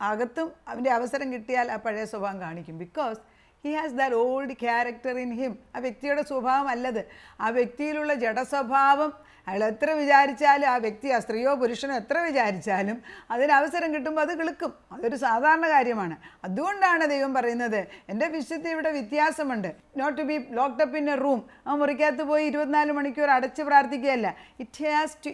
അകത്തും അവൻ്റെ അവസരം കിട്ടിയാൽ ആ പഴയ സ്വഭാവം കാണിക്കും. Because he has that old character in him. ആ വ്യക്തിയുടെ സ്വഭാവം അല്ലത്, ആ വ്യക്തിയിലുള്ള ജഡസ്വഭാവം. അയാൾ എത്ര വിചാരിച്ചാലും, ആ വ്യക്തി ആ സ്ത്രീയോ പുരുഷനോ എത്ര വിചാരിച്ചാലും അതിന് അവസരം കിട്ടുമ്പോൾ അത് കിളുക്കും. അതൊരു സാധാരണ കാര്യമാണ്. അതുകൊണ്ടാണ് ദൈവം പറയുന്നത്, എൻ്റെ വിശുദ്ധി ഇവിടെ വ്യത്യാസമുണ്ട്. Not to be locked up in a room, ആ മുറിക്കകത്ത് പോയി 24 മണിക്കൂർ അടച്ച് പ്രാർത്ഥിക്കുകയല്ല. It has to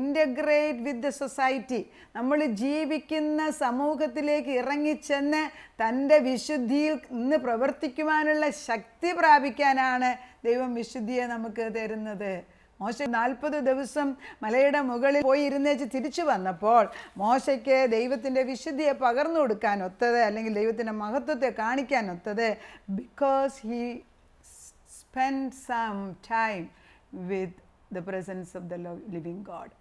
integrate with the society. നമ്മൾ ജീവിക്കുന്ന സമൂഹത്തിലേക്ക് ഇറങ്ങിച്ചെന്ന് തൻ്റെ വിശുദ്ധിയിൽ നിന്ന് പ്രവർത്തിക്കുവാനുള്ള ശക്തി പ്രാപിക്കാനാണ് ദൈവം വിശുദ്ധിയെ നമുക്ക് തരുന്നത്. മോശ 40 ദിവസം മലയുടെ മുകളിൽ പോയി ഇരുന്നേച്ച് തിരിച്ചു വന്നപ്പോൾ മോശയ്ക്ക് ദൈവത്തിൻ്റെ വിശുദ്ധിയെ പകർന്നു കൊടുക്കാൻ ഒത്തത്, അല്ലെങ്കിൽ ദൈവത്തിൻ്റെ മഹത്വത്തെ കാണിക്കാൻ ഒത്തത്, because he spend some time with the presence of the living God,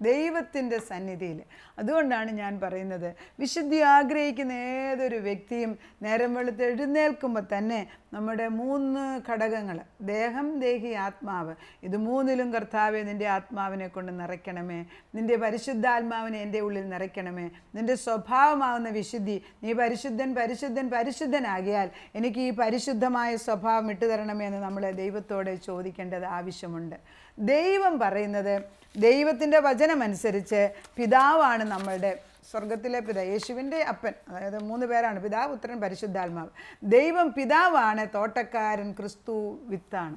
ദൈവത്തിൻ്റെ സന്നിധിയിൽ. അതുകൊണ്ടാണ് ഞാൻ പറയുന്നത്, വിശുദ്ധി ആഗ്രഹിക്കുന്ന ഏതൊരു വ്യക്തിയും നേരം വെളുത്ത് എഴുന്നേൽക്കുമ്പോൾ തന്നെ നമ്മുടെ 3 ഘടകങ്ങൾ, ദേഹം, ദേഹി, ആത്മാവ്, ഇത് 3ലും കർത്താവെ നിൻ്റെ ആത്മാവിനെ കൊണ്ട് നിറയ്ക്കണമേ, നിൻ്റെ പരിശുദ്ധാത്മാവിനെ എൻ്റെ ഉള്ളിൽ നിറയ്ക്കണമേ, നിൻ്റെ സ്വഭാവമാവുന്ന വിശുദ്ധി, നീ പരിശുദ്ധനാകിയാൽ എനിക്ക് ഈ പരിശുദ്ധമായ സ്വഭാവം ഇട്ടുതരണമേ എന്ന് നമ്മൾ ദൈവത്തോട് ചോദിക്കേണ്ടത് ആവശ്യമുണ്ട്. ദൈവം പറയുന്നത്, ദൈവത്തിൻ്റെ വചനമനുസരിച്ച് പിതാവാണ് നമ്മളുടെ സ്വർഗത്തിലെ പിതാവ്, യേശുവിൻ്റെ അപ്പൻ, അതായത് 3 പേരാണ്, പിതാവ്, പുത്രൻ, പരിശുദ്ധാത്മാവ്. ദൈവം പിതാവാണ്, തോട്ടക്കാരൻ ക്രിസ്തു വിത്താണ്.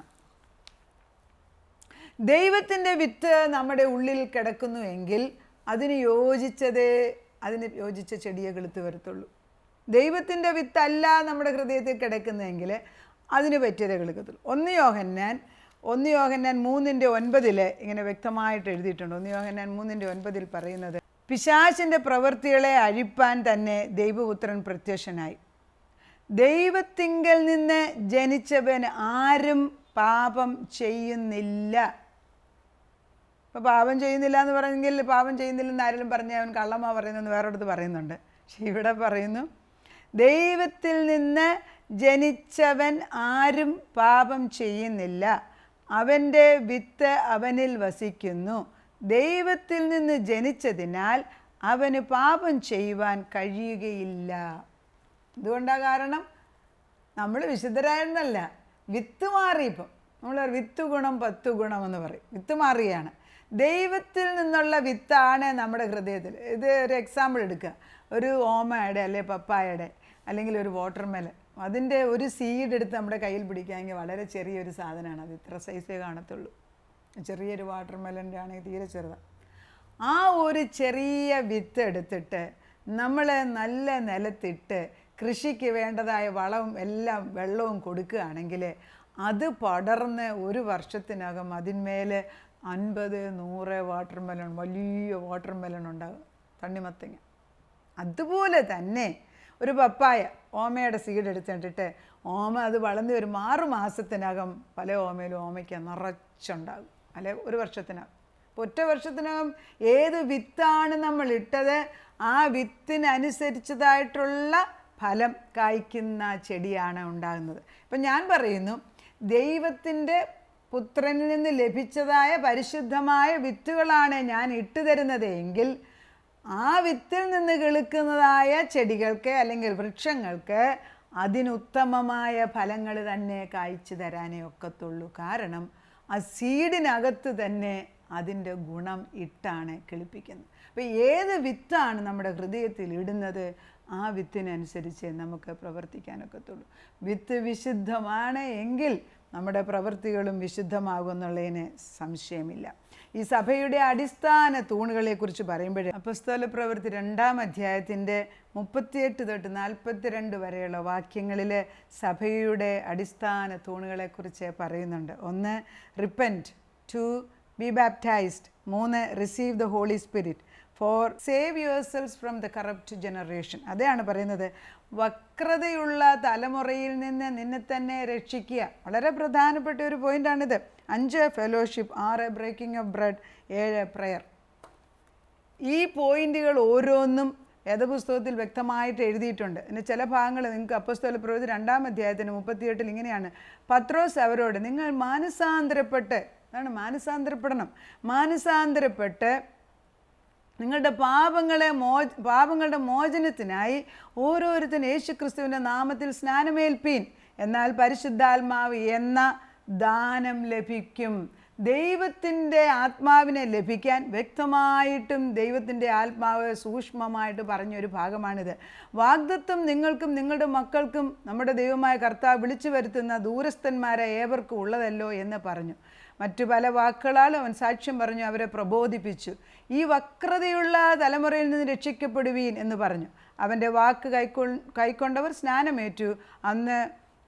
ദൈവത്തിൻ്റെ വിത്ത് നമ്മുടെ ഉള്ളിൽ കിടക്കുന്നുവെങ്കിൽ അതിന് യോജിച്ച ചെടിയെ കിളുത്ത് വരത്തുള്ളൂ. ദൈവത്തിൻ്റെ വിത്തല്ല നമ്മുടെ ഹൃദയത്തിൽ കിടക്കുന്നതെങ്കിൽ അതിന് പറ്റിയതേ കിളുക്കത്തുള്ളൂ. 1 യോഹന്നാൻ 3:9 ഇങ്ങനെ വ്യക്തമായിട്ട് എഴുതിയിട്ടുണ്ട്. 1 യോഹന്നാൻ 3:9 പറയുന്നത്, പിശാചിൻ്റെ പ്രവൃത്തികളെ അഴിപ്പാൻ തന്നെ ദൈവപുത്രൻ പ്രത്യക്ഷനായി. ദൈവത്തിങ്കൽ നിന്ന് ജനിച്ചവൻ ആരും പാപം ചെയ്യുന്നില്ല. ഇപ്പോൾ പാപം ചെയ്യുന്നില്ല എന്ന് പറഞ്ഞെങ്കിൽ പാപം ചെയ്യുന്നില്ലെന്ന് ആരെങ്കിലും പറഞ്ഞ് അവൻ കള്ളമാ പറയുന്നെന്ന് വേറൊരിടത്ത് പറയുന്നുണ്ട്. പക്ഷെ ഇവിടെ പറയുന്നു, ദൈവത്തിൽ നിന്ന് ജനിച്ചവൻ ആരും പാപം ചെയ്യുന്നില്ല, അവൻ്റെ വിത്ത് അവനിൽ വസിക്കുന്നു. ദൈവത്തിൽ നിന്ന് ജനിച്ചതിനാൽ അവന് പാപം ചെയ്യുവാൻ കഴിയുകയില്ല. ഇതുകൊണ്ടാണ് കാരണം നമ്മൾ വിശുദ്ധരായിരുന്നല്ല, വിത്ത് മാറി. ഇപ്പം നമ്മൾ വിത്ത് ഗുണം 10 ഗുണം എന്ന് പറയും. വിത്ത് മാറിയാണ്. ദൈവത്തിൽ നിന്നുള്ള വിത്താണ് നമ്മുടെ ഹൃദയത്തിൽ. ഇത് ഒരു എക്സാമ്പിൾ എടുക്കുക. ഒരു ഓമയുടെ അല്ലെങ്കിൽ പപ്പായയുടെ അല്ലെങ്കിൽ ഒരു വാട്ടർമെലൺ, അതിൻ്റെ ഒരു സീഡ് എടുത്ത് നമ്മുടെ കയ്യിൽ പിടിക്കുകയാണെങ്കിൽ വളരെ ചെറിയൊരു സാധനമാണ്. അത് ഇത്ര സൈസേ കാണത്തുള്ളൂ. ചെറിയൊരു വാട്ടർമെലൻ്റെ ആണെങ്കിൽ തീരെ ചെറുതാണ്. ആ ഒരു ചെറിയ വിത്ത് എടുത്തിട്ട് നമ്മൾ നല്ല നിലത്തിട്ട് കൃഷിക്ക് വേണ്ടതായ വളവും എല്ലാം വെള്ളവും കൊടുക്കുകയാണെങ്കിൽ അത് പടർന്ന് ഒരു വർഷത്തിനകം അതിന്മേൽ 50-100 വാട്ടർമെലൺ, വലിയ വാട്ടർമെലൺ ഉണ്ടാകും, തണ്ണിമത്തങ്ങ. അതുപോലെ തന്നെ ഒരു പപ്പായ ഓമയുടെ സീഡ് എടുത്തിട്ടിട്ട് ഓമ അത് വളർന്ന് ഒരു 6 മാസത്തിനകം പല ഓമയിലും ഓമയ്ക്ക് നിറച്ചുണ്ടാകും, അല്ലെ ഒരു വർഷത്തിനകം. അപ്പോൾ ഒറ്റ വർഷത്തിനകം ഏത് വിത്താണ് നമ്മൾ ഇട്ടത് ആ വിത്തിനനുസരിച്ചതായിട്ടുള്ള ഫലം കായ്ക്കുന്ന ചെടിയാണ് ഉണ്ടാകുന്നത്. ഇപ്പം ഞാൻ പറയുന്നു, ദൈവത്തിൻ്റെ പുത്രനിൽ നിന്ന് ലഭിച്ചതായ പരിശുദ്ധമായ വിത്തുകളാണ് ഞാൻ ഇട്ടു തരുന്നത് എങ്കിൽ ആ വിത്തിൽ നിന്ന് കിളുക്കുന്നതായ ചെടികൾക്ക് അല്ലെങ്കിൽ വൃക്ഷങ്ങൾക്ക് അതിനുത്തമമായ ഫലങ്ങൾ തന്നെ കായ്ച്ചു തരാനേ ഒക്കത്തുള്ളൂ. കാരണം ആ സീഡിനകത്ത് തന്നെ അതിൻ്റെ ഗുണം ഇട്ടാണ് കിളിപ്പിക്കുന്നത്. അപ്പോൾ ഏത് വിത്താണ് നമ്മുടെ ഹൃദയത്തിൽ ഇടുന്നത് ആ വിത്തിനനുസരിച്ച് നമുക്ക് പ്രവർത്തിക്കാനൊക്കത്തുള്ളൂ. വിത്ത് വിശുദ്ധമാണ് എങ്കിൽ നമ്മുടെ പ്രവൃത്തികളും വിശുദ്ധമാകുമെന്നുള്ളതിന് സംശയമില്ല. ഈ സഭയുടെ അടിസ്ഥാന തൂണുകളെക്കുറിച്ച് പറയുമ്പോഴേ അപ്പോസ്തല പ്രവൃത്തി 2-ാം അധ്യായത്തിൻ്റെ 38 തൊട്ട് 42 വരെയുള്ള വാക്യങ്ങളിൽ സഭയുടെ അടിസ്ഥാന തൂണുകളെക്കുറിച്ച് പറയുന്നുണ്ട്. 1 repent, 2 be baptised, 3 receive the Holy Spirit, 4 save yourselves from the corrupt generation. അതാണ് പറയുന്നത്, വക്രതയുള്ള തലമുറയിൽ നിന്ന് നിന്നെ തന്നെ രക്ഷിക്കുക. വളരെ പ്രധാനപ്പെട്ട ഒരു പോയിൻ്റാണിത്. 5 fellowship, 6 breaking of bread, 7 prayer. ഈ പോയിന്റുകൾ ഓരോന്നും വേദപുസ്തകത്തിൽ വ്യക്തമായിട്ട് എഴുതിയിട്ടുണ്ട്. പിന്നെ ചില ഭാഗങ്ങൾ നിങ്ങൾക്ക് അപ്പോസ്തല പ്രവൃത്തി 2-ാം അധ്യായത്തിന് 38 ഇങ്ങനെയാണ്: പത്രോസ് അവരോട്, നിങ്ങൾ മാനസാന്തരപ്പെട്ട്, അതാണ് മാനസാന്തരപ്പെടണം, മാനസാന്തരപ്പെട്ട് നിങ്ങളുടെ പാപങ്ങളുടെ മോചനത്തിനായി ഓരോരുത്തരും യേശുക്രിസ്തുവിൻ്റെ നാമത്തിൽ സ്നാനമേൽപ്പീൻ, എന്നാൽ പരിശുദ്ധാത്മാവ് എന്ന ദാനം ലഭിക്കും. ദൈവത്തിൻ്റെ ആത്മാവിനെ ലഭിക്കാൻ വ്യക്തമായിട്ടും ദൈവത്തിൻ്റെ ആത്മാവ് സൂക്ഷ്മമായിട്ട് പറഞ്ഞൊരു ഭാഗമാണിത്. വാഗ്ദത്തം നിങ്ങൾക്കും നിങ്ങളുടെ മക്കൾക്കും നമ്മുടെ ദൈവമായ കർത്താവ് വിളിച്ചു വരുത്തുന്ന ദൂരസ്ഥന്മാരെ ഏവർക്കും ഉള്ളതല്ലോ എന്ന് പറഞ്ഞു. മറ്റു പല വാക്കുകളാൽ അവൻ സാക്ഷ്യം പറഞ്ഞു, അവരെ പ്രബോധിപ്പിച്ചു. ഈ വക്രതയുള്ള തലമുറയിൽ നിന്ന് രക്ഷിക്കപ്പെടുവീൻ എന്ന് പറഞ്ഞു. അവൻ്റെ വാക്ക് കൈക്കൊണ്ടവർ സ്നാനമേറ്റു. അന്ന്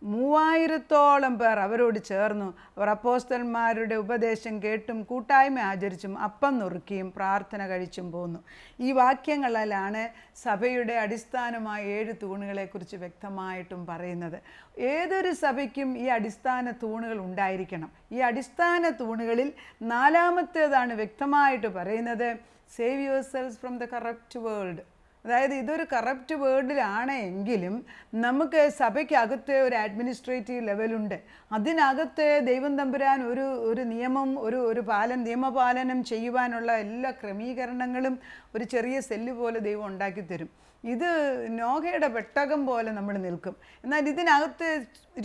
3000-ഓളം പേർ അവരോട് ചേർന്നു. അവർ അപ്പോസ്തലന്മാരുടെ ഉപദേശം കേട്ടും കൂട്ടായ്മ ആചരിച്ചും അപ്പം നുറുക്കിയും പ്രാർത്ഥന കഴിച്ചും പോന്നു. ഈ വാക്യങ്ങളിലാണ് സഭയുടെ അടിസ്ഥാനമായ 7 തൂണുകളെക്കുറിച്ച് വ്യക്തമായിട്ടും പറയുന്നത്. ഏതൊരു സഭയ്ക്കും ഈ അടിസ്ഥാന തൂണുകൾ ഉണ്ടായിരിക്കണം. ഈ അടിസ്ഥാന തൂണുകളിൽ 4-മത്തേതാണ് വ്യക്തമായിട്ട് പറയുന്നത്, save yourselves from the corrupt world. അതായത് ഇതൊരു കറപ്റ്റ് വേൾഡിലാണ് എങ്കിലും നമുക്ക് സഭയ്ക്കകത്ത് ഒരു അഡ്മിനിസ്ട്രേറ്റീവ് ലെവലുണ്ട്. അതിനകത്ത് ദൈവം തമ്പുരാൻ ഒരു നിയമം നിയമപാലനം ചെയ്യുവാനുള്ള എല്ലാ ക്രമീകരണങ്ങളും ഒരു ചെറിയ സെല്ല് പോലെ ദൈവം ഉണ്ടാക്കി തരും. ഇത് നോഹയുടെ പെട്ടകം പോലെ നമ്മൾ നിൽക്കും. എന്നാൽ ഇതിനകത്ത്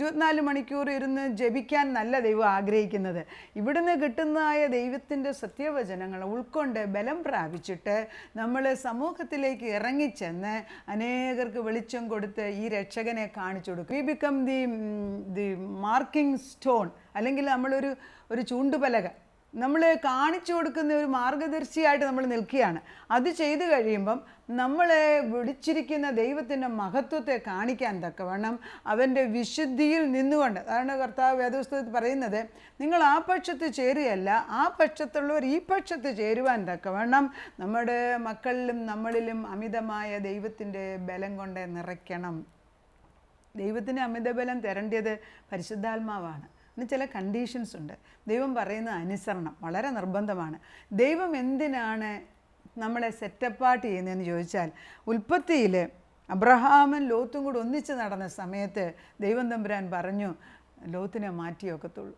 24 മണിക്കൂർ ഇരുന്ന് ജപിക്കാൻ നല്ല ദൈവം ആഗ്രഹിക്കുന്നത്. ഇവിടുന്ന് കിട്ടുന്നതായ ദൈവത്തിൻ്റെ സത്യവചനങ്ങൾ ഉൾക്കൊണ്ട് ബലം പ്രാപിച്ചിട്ട് നമ്മൾ സമൂഹത്തിലേക്ക് ഇറങ്ങിച്ചെന്ന് അനേകർക്ക് വെളിച്ചം കൊടുത്ത് ഈ രക്ഷകനെ കാണിച്ചു കൊടുക്കും. We become the marking stone, അല്ലെങ്കിൽ നമ്മളൊരു ചൂണ്ടുപലക, നമ്മൾ കാണിച്ചു കൊടുക്കുന്ന ഒരു മാർഗദർശിയായിട്ട് നമ്മൾ നിൽക്കുകയാണ്. അത് ചെയ്തു കഴിയുമ്പം നമ്മളെ വിളിച്ചിരിക്കുന്ന ദൈവത്തിൻ്റെ മഹത്വത്തെ കാണിക്കാൻ തക്കവണ്ണം അവൻ്റെ വിശുദ്ധിയിൽ നിന്നുകൊണ്ട്, അതാണ് കർത്താവ് വേദപുസ്തകത്തിൽ പറയുന്നത്, നിങ്ങൾ ആ പക്ഷത്ത് ചേരുകയല്ല, ആ പക്ഷത്തുള്ളവർ ഈ പക്ഷത്ത് ചേരുവാൻ തക്കവണ്ണം നമ്മുടെ മക്കളിലും നമ്മളിലും അമിതമായ ദൈവത്തിൻ്റെ ബലം കൊണ്ട് നിറയ്ക്കണം. ദൈവത്തിന് അമിതബലം തരേണ്ടത് പരിശുദ്ധാത്മാവാണ്. അതിന് ചില കണ്ടീഷൻസ് ഉണ്ട്. ദൈവം പറയുന്ന അനുസരണം വളരെ നിർബന്ധമാണ്. ദൈവം എന്തിനാണ് നമ്മളെ സെറ്റപ്പാർട്ട് ചെയ്യുന്നതെന്ന് ചോദിച്ചാൽ, ഉൽപ്പത്തിയിൽ അബ്രഹാമും ലോത്തും കൂടെ ഒന്നിച്ച് നടന്ന സമയത്ത് ദൈവം തമ്പുരാൻ പറഞ്ഞു, ലോത്തിനെ മാറ്റിയൊക്കത്തുള്ളൂ.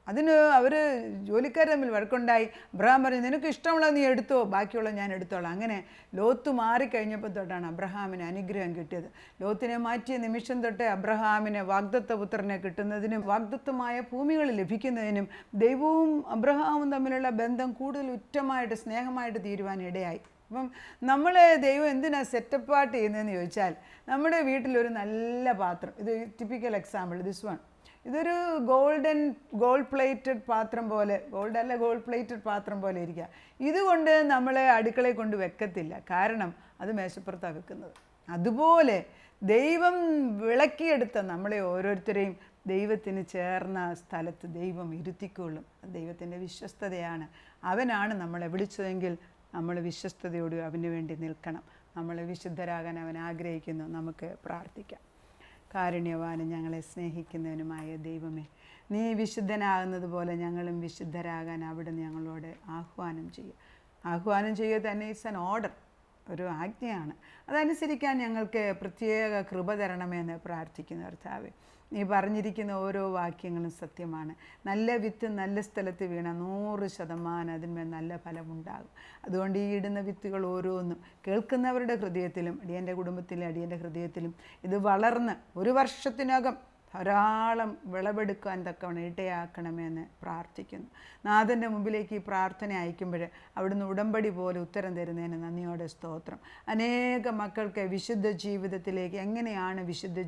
അതിന് അവർ ജോലിക്കാർ തമ്മിൽ വഴക്കുണ്ടായി. അബ്രഹാം പറഞ്ഞു, നിനക്ക് ഇഷ്ടമുള്ളത് നീ എടുത്തോ, ബാക്കിയുള്ളത് ഞാൻ എടുത്തോളാം. അങ്ങനെ ലോത്ത് മാറിക്കഴിഞ്ഞപ്പോൾ തൊട്ടാണ് അബ്രഹാമിന് അനുഗ്രഹം കിട്ടിയത്. ലോത്തിനെ മാറ്റിയ നിമിഷം തൊട്ടേ അബ്രഹാമിന് വാഗ്ദത്തപുത്രനെ കിട്ടുന്നതിനും വാഗ്ദത്തമായ ഭൂമികൾ ലഭിക്കുന്നതിനും ദൈവവും അബ്രഹാമും തമ്മിലുള്ള ബന്ധം കൂടുതൽ ഉറ്റമായിട്ട് സ്നേഹമായിട്ട് തീരുവാൻ ഇടയായി. അപ്പം നമ്മളെ ദൈവം എന്തിനാണ് സെറ്റപ്പാർട്ട് ചെയ്യുന്നതെന്ന് ചോദിച്ചാൽ, നമ്മുടെ വീട്ടിലൊരു നല്ല പാത്രം, ഇത് ടിപ്പിക്കൽ എക്സാമ്പിൾ, ദിസ് വൺ, ഇതൊരു ഗോൾഡ് പ്ലേറ്റഡ് പാത്രം പോലെ, ഗോൾഡ് പ്ലേറ്റഡ് പാത്രം പോലെ ഇരിക്കുക. ഇതുകൊണ്ട് നമ്മളെ അടുക്കളയിൽ കൊണ്ട് വെക്കത്തില്ല, കാരണം അത് മേശപ്പുറത്താണ് വെക്കുന്നത്. അതുപോലെ ദൈവം വിളക്കിയെടുത്ത നമ്മളെ ഓരോരുത്തരെയും ദൈവത്തിന് ചേർന്ന സ്ഥലത്ത് ദൈവം ഇരുത്തിക്കൊള്ളും. ദൈവത്തിൻ്റെ വിശ്വസ്തതയാണ്. അവനാണ് നമ്മളെ വിളിച്ചതെങ്കിൽ നമ്മൾ വിശ്വസ്തയോട് അവന് വേണ്ടി നിൽക്കണം. നമ്മൾ വിശുദ്ധരാകാൻ അവൻ ആഗ്രഹിക്കുന്നു. നമുക്ക് പ്രാർത്ഥിക്കാം. കാരുണ്യവാനും ഞങ്ങളെ സ്നേഹിക്കുന്നവനുമായ ദൈവമേ, നീ വിശുദ്ധനാകുന്നത് പോലെ ഞങ്ങളും വിശുദ്ധരാകാൻ അവിടെ ഞങ്ങളോട് ആഹ്വാനം ചെയ്യുക തന്നെ. ഇറ്റ്സ് ആൻ ഓർഡർ, ഒരു ആജ്ഞയാണ്. അതനുസരിക്കാൻ ഞങ്ങൾക്ക് പ്രത്യേക കൃപ തരണമെന്ന് പ്രാർത്ഥിക്കുന്നു കർത്താവേ. നീ പറഞ്ഞിരിക്കുന്ന ഓരോ വാക്യങ്ങളും സത്യമാണ്. നല്ല വിത്ത് നല്ല സ്ഥലത്ത് വീണ 100% അതിന്മേൽ നല്ല ഫലമുണ്ടാകും. അതുകൊണ്ട് ഈ ഇടുന്ന വിത്തുകൾ ഓരോന്നും കേൾക്കുന്നവരുടെ ഹൃദയത്തിലും അടിയൻ്റെ കുടുംബത്തിലും അടിയൻ്റെ ഹൃദയത്തിലും ഇത് വളർന്ന് 1 വർഷത്തിനകം ധാരാളം വിളവെടുക്കാൻ തക്കവണ്ണം ഇടയാക്കണമെന്ന് പ്രാർത്ഥിക്കുന്നു. നാഥൻ്റെ മുമ്പിലേക്ക് ഈ പ്രാർത്ഥന അയക്കുമ്പോൾ അവിടുന്ന് ഉടമ്പടി പോലെ ഉത്തരം തരുന്നതിന് നന്ദിയോടെ സ്തോത്രം. അനേക മക്കൾക്ക് വിശുദ്ധ ജീവിതത്തിലേക്ക് എങ്ങനെയാണ് വിശുദ്ധ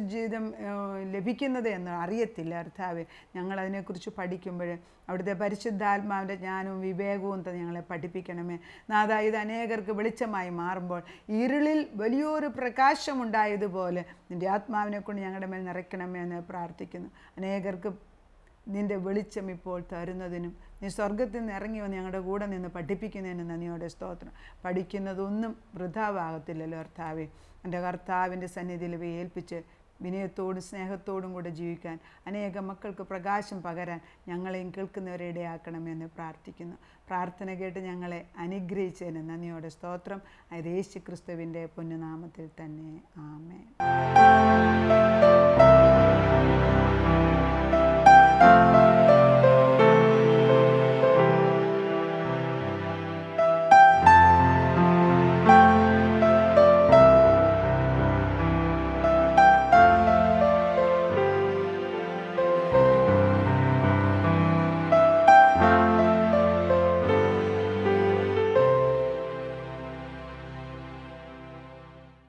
ജീവിതം ലഭിക്കുന്നത് എന്ന് അറിയത്തില്ല കർത്താവേ. ഞങ്ങളതിനെക്കുറിച്ച് പഠിക്കുമ്പോൾ അവിടുത്തെ പരിശുദ്ധാത്മാവിൻ്റെ ജ്ഞാനവും വിവേകവും ഞങ്ങളെ പഠിപ്പിക്കണമേ നാഥ. ഇത് അനേകർക്ക് വെളിച്ചമായി മാറുമ്പോൾ ഇരുളിൽ വലിയൊരു പ്രകാശമുണ്ടായതുപോലെ നിൻ്റെ ആത്മാവിനെ കൊണ്ട് ഞങ്ങളുടെ മേൽ നിറയ്ക്കണമേ എന്ന് പ്രാർത്ഥിക്കുന്നു. അനേകർക്ക് നിൻ്റെ വെളിച്ചം ഇപ്പോൾ തരുന്നതിനും നീ സ്വർഗത്തിൽ നിന്ന് ഇറങ്ങി വന്ന് ഞങ്ങളുടെ കൂടെ നിന്ന് പഠിപ്പിക്കുന്നതിനും നന്ദിയോടെ സ്തോത്രം. പഠിക്കുന്നതൊന്നും വൃഥാവാകത്തില്ലല്ലോ കർത്താവേ. എൻ്റെ കർത്താവിൻ്റെ സന്നിധിയിൽ ഏൽപ്പിച്ച് വിനയത്തോടും സ്നേഹത്തോടും കൂടെ ജീവിക്കാൻ അനേകം മക്കൾക്ക് പ്രകാശം പകരാൻ ഞങ്ങളെയും കേൾക്കുന്നവരെ ഇടയാക്കണമെന്ന് പ്രാർത്ഥിക്കുന്നു. പ്രാർത്ഥന കേട്ട് ഞങ്ങളെ അനുഗ്രഹിച്ചതിന് നന്ദിയോടെ സ്തോത്രം. യേശു ക്രിസ്തുവിൻ്റെ പൊന്നുനാമത്തിൽ തന്നെ ആമേൻ.